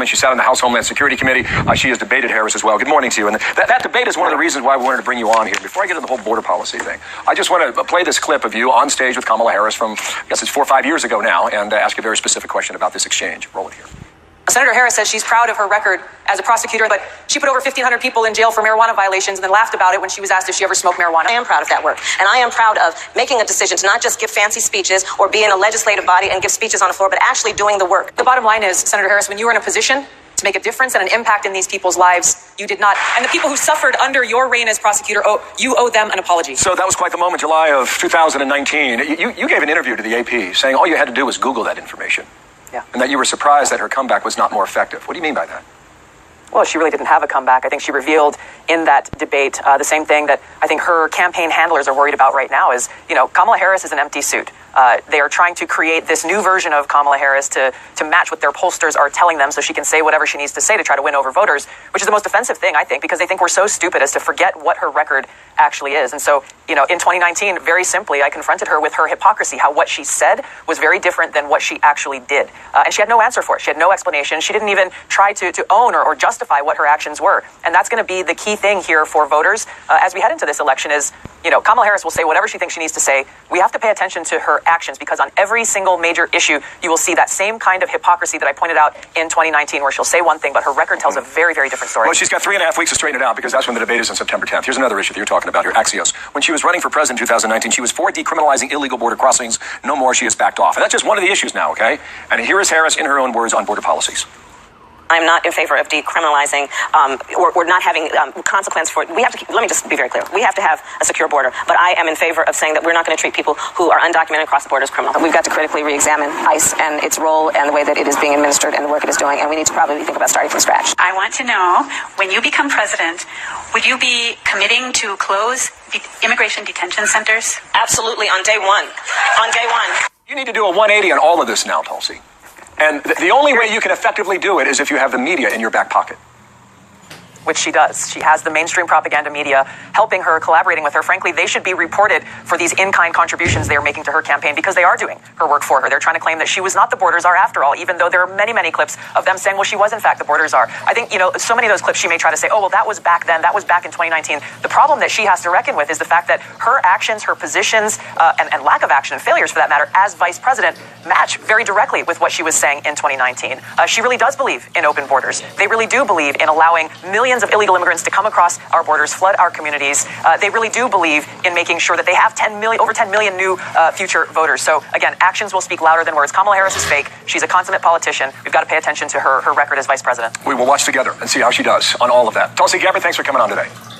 Congresswoman. She sat on the House Homeland Security Committee. She has debated Harris as well. Good morning to you. And that debate is one of the reasons why we wanted to bring you on here. Before I get into the whole border policy thing, I just want to play this clip of you on stage with Kamala Harris from, I guess it's 4 or 5 years ago now, and ask a very specific question about this exchange. Roll it here. Senator Harris says she's proud of her record as a prosecutor, but she put over 1,500 people in jail for marijuana violations and then laughed about it when she was asked if she ever smoked marijuana. I am proud of that work, and I am proud of making a decision to not just give fancy speeches or be in a legislative body and give speeches on the floor, but actually doing the work. The bottom line is, Senator Harris, when you were in a position to make a difference and an impact in these people's lives, you did not. And the people who suffered under your reign as prosecutor, you owe them an apology. So that was quite the moment, July of 2019. You gave an interview to the AP saying all you had to do was Google that information. Yeah. And that you were surprised that her comeback was not more effective. What do you mean by that? Well, she really didn't have a comeback. I think she revealed in that debate the same thing that I think her campaign handlers are worried about right now is, Kamala Harris is an empty suit. They are trying to create this new version of Kamala Harris to match what their pollsters are telling them so she can say whatever she needs to say to try to win over voters, which is the most offensive thing, I think, because they think we're so stupid as to forget what her record actually is. And so, in 2019, very simply, I confronted her with her hypocrisy, how what she said was very different than what she actually did. And she had no answer for it. She had no explanation. She didn't even try to own or justify what her actions were. And that's going to be the key thing here for voters as we head into this election is, Kamala Harris will say whatever she thinks she needs to say. We have to pay attention to her actions because on every single major issue, you will see that same kind of hypocrisy that I pointed out in 2019 where she'll say one thing, but her record tells a very, very different story. Well, she's got 3.5 weeks to straighten it out because that's when the debate is on September 10th. Here's another issue that you're talking about here, Axios. When she was running for president in 2019, she was for decriminalizing illegal border crossings. No more, she has backed off. And that's just one of the issues now, okay? And here is Harris in her own words on border policies. I'm not in favor of decriminalizing or not having consequence for it. Let me just be very clear. We have to have a secure border, but I am in favor of saying that we're not going to treat people who are undocumented across the border as criminal. We've got to critically re-examine ICE and its role and the way that it is being administered and the work it is doing, and we need to probably think about starting from scratch. I want to know, when you become president, would you be committing to close immigration detention centers? Absolutely, on day one. On day one. You need to do a 180 on all of this now, Tulsi. And the only way you can effectively do it is if you have the media in your back pocket. Which she does. She has the mainstream propaganda media helping her, collaborating with her. Frankly, they should be reported for these in-kind contributions they are making to her campaign because they are doing her work for her. They're trying to claim that she was not the border czar after all, even though there are many, many clips of them saying, well, she was in fact the border czar. I think, so many of those clips she may try to say, oh, well, that was back then, that was back in 2019. The problem that she has to reckon with is the fact that her actions, her positions, and lack of action, and failures for that matter, as vice president, match very directly with what she was saying in 2019. She really does believe in open borders. They really do believe in allowing millions of illegal immigrants to come across our borders, flood our communities. They really do believe in making sure that they have over 10 million new future voters. So again, actions will speak louder than words. Kamala Harris is fake. She's a consummate politician. We've got to pay attention to her record as vice president. We will watch together and see how she does on all of that. Tulsi Gabbard, thanks for coming on today.